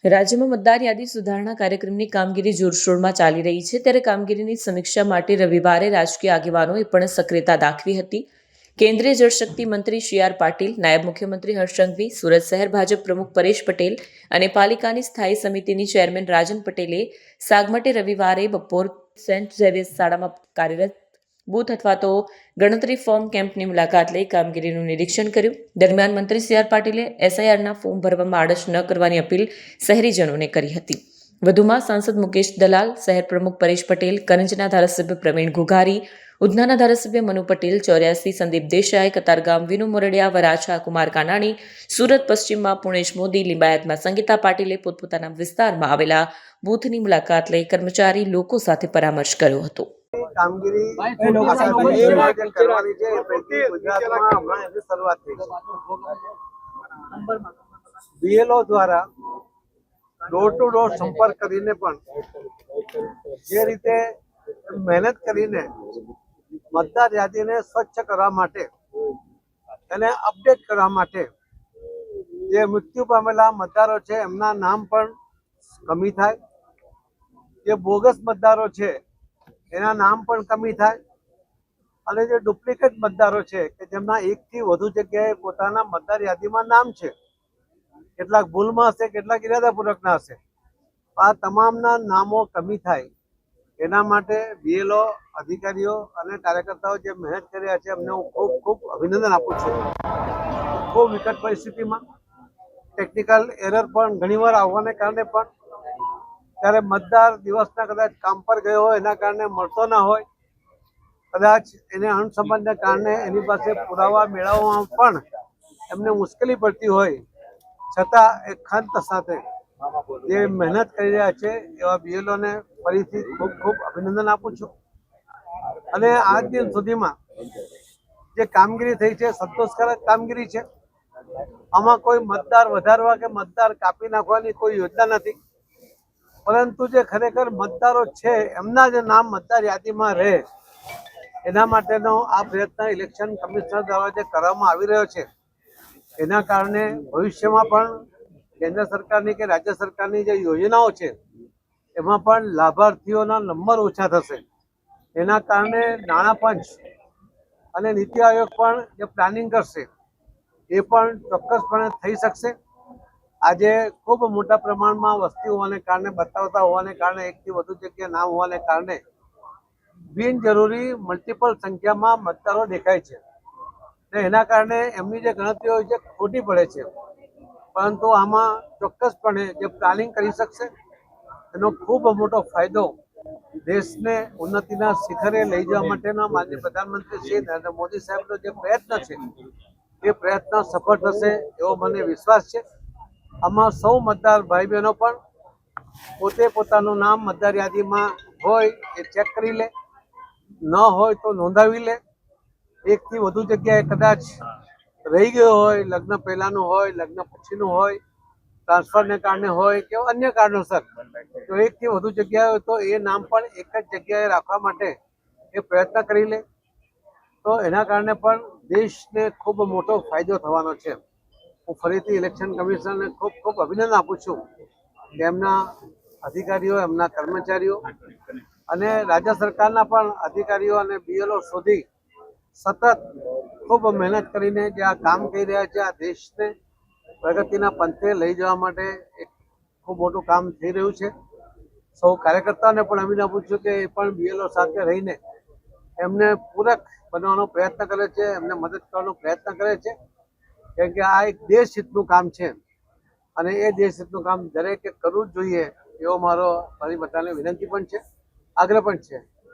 રાજ્યમાં મતદાર યાદી સુધારણા કાર્યક્રમની કામગીરી જોરશોરમાં ચાલી રહી છે, ત્યારે કામગીરીની સમીક્ષા માટે રવિવારે રાજકીય આગેવાનોએ પણ સક્રિયતા દાખવી હતી. કેન્દ્રીય જળશક્તિ મંત્રી સી.આર. પાટીલ, નાયબ મુખ્યમંત્રી હર્ષ સંઘવી, સુરત શહેર ભાજપ પ્રમુખ પરેશ પટેલ અને પાલિકાની સ્થાયી સમિતિની ચેરમેન રાજન પટેલે સાગમટે રવિવારે બપોર સેન્ટ ઝેવિયર્સ શાળામાં કાર્યરત બૂથ અથવા તો ગણતરી ફોર્મ કેમ્પની મુલાકાત લઈ કામગીરીનું નિરીક્ષણ કર્યું. દરમિયાન મંત્રી સી.આર. પાટીલે એસઆઈઆરના ફોર્મ ભરવામાં આળસ ન કરવાની અપીલ શહેરીજનોને કરી હતી. વધુમાં સાંસદ મુકેશ દલાલ, શહેર પ્રમુખ પરેશ પટેલ, કરંજના ધારાસભ્ય પ્રવીણ ઘુઘારી, ઉધનાના ધારાસભ્ય મનુ પટેલ, 84 સંદીપ દેસાઈ, કતારગામ વિનુ મોરડિયા, વરાછા કુમાર કાનાણી, સુરત પશ્ચિમમાં પુણેશ મોદી, લિંબાયતમાં સંગીતા પાટીલે પોતપોતાના વિસ્તારમાં આવેલા બૂથની મુલાકાત લઈ કર્મચારી લોકો સાથે પરામર્શ કર્યો હતો. કામગીરી કરવાની છે ગુજરાતમાં હમણાં એની શરૂઆત થઈ છે. બીએલઓ દ્વારા ડોર ટુ ડોર સંપર્ક કરીને પણ જે રીતે મહેનત કરીને મતદાર યાદીને સ્વચ્છ કરવા માટે એને અપડેટ કરવા માટે જે મૃત્યુ પામેલા મતદારો છે એમના નામ પણ કમી થાય, જે બોગસ મતદારો છે એના નામ પણ કમી થાય અને જે ડુપ્લિકેટ મતદારો છે કે જેમના એકથી વધુ જગ્યાએ પોતાના મતદાર યાદીમાં નામ છે, કેટલાક ભૂલમાં હશે, કેટલાક ઇરાદાપૂર્વકના હશે, આ તમામના નામો કમી થાય એના માટે બીએલઓ અધિકારીઓ અને કાર્યકર્તાઓ જે મહેનત કરી રહ્યા છે એમને હું ખૂબ ખૂબ અભિનંદન આપું છું. ખૂબ વિકટ પરિસ્થિતિમાં ટેકનિકલ એરર પણ ઘણીવાર આવવાને કારણે પણ ત્યારે મતદાર દિવસના કદાચ કામ પર ગયો હોય એના કારણે મળતો ના હોય, કદાચ એને અણસમજને કારણે એની પાસે પુરાવા મેળવવામાં પણ એમને મુશ્કેલી પડતી હોય, છતાં એ ખંત સાથે જે મહેનત કરી રહ્યા છે એવા બીએલઓને ફરીથી ખૂબ ખૂબ અભિનંદન આપું છું. અને આજ દિન સુધીમાં જે કામગીરી થઈ છે સંતોષકારક કામગીરી છે. આમાં કોઈ મતદાર વધારવા કે મતદાર કાપી નાખવાની કોઈ યોજના નથી, પરંતુ જે ખરેખર મતદારો છે એમના જે નામ મતદાર યાદીમાં રહે એના માટેનો આ પ્રયત્ન ઇલેક્શન કમિશનર દ્વારા જે કરવામાં આવી રહ્યો છે એના કારણે ભવિષ્યમાં પણ કેન્દ્ર સરકારની કે રાજ્ય સરકારની જે યોજનાઓ છે એમાં પણ લાભાર્થીઓના નંબર ઓછા થશે. એના કારણે નાણાં પંચ અને નીતિ આયોગ પણ જે પ્લાનિંગ કરશે એ પણ ચોક્કસપણે થઈ શકશે. આજે ખૂબ મોટા પ્રમાણમાં વસ્તી હોવાને કારણે, બતાવતા હોવાને કારણે, એકથી વધુ જગ્યાએ નામ હોવાને કારણે બિનજરૂરી મલ્ટિપલ સંખ્યામાં મતદારો દેખાય છે ને એના કારણે એમની જે ગણતરીઓ છે ખોટી પડે છે. પરંતુ આમાં ચોક્કસપણે જે પ્લાનિંગ કરી શકશે એનો ખૂબ મોટો ફાયદો દેશને ઉન્નતિના શિખરે લઈ જવા માટેના માનનીય પ્રધાનમંત્રી શ્રી નરેન્દ્ર મોદી સાહેબનો જે પ્રયત્ન છે એ પ્રયત્ન સફળ થશે એવો મને વિશ્વાસ છે. આમાં સૌ મતદાર ભાઈ બહેનો પણ પોતે પોતાનું નામ મતદાર યાદીમાં હોય એ ચેક કરી લે, ન હોય તો નોંધાવી લે. એકથી વધુ જગ્યાએ કદાચ રહી ગયો હોય, લગ્ન પહેલાનું હોય, લગ્ન પછીનું હોય, ટ્રાન્સફરને કારણે હોય કે અન્ય કારણોસર, તો એકથી વધુ જગ્યાએ હોય તો એ નામ પણ એક જ જગ્યાએ રાખવા માટે એ પ્રયત્ન કરી લે તો એના કારણે પણ દેશને ખૂબ મોટો ફાયદો થવાનો છે. હું ફરીથી ઇલેક્શન કમિશનરને ખૂબ ખૂબ અભિનંદન આપું છું કે એમના અધિકારીઓ, એમના કર્મચારીઓ અને રાજ્ય સરકારના પણ અધિકારીઓ અને બીએલઓ સુધી સતત ખૂબ મહેનત કરીને જે આ કામ કરી રહ્યા છે, આ દેશને પ્રગતિના પંથે લઈ જવા માટે એક ખૂબ મોટું કામ થઈ રહ્યું છે. સૌ કાર્યકર્તાઓને પણ અભિનંદન આપું છું કે એ પણ બીએલઓ સાથે રહીને એમને પૂરક બનવાનો પ્રયત્ન કરે છે, એમને મદદ કરવાનો પ્રયત્ન કરે છે, કેમ કે આ એક દેશ હિતનું કામ છે અને એ દેશ હિતનું કામ દરેકે કરવું જ જોઈએ એવો મારો મારી બધાને વિનંતી પણ છે, આગ્રહ પણ છે.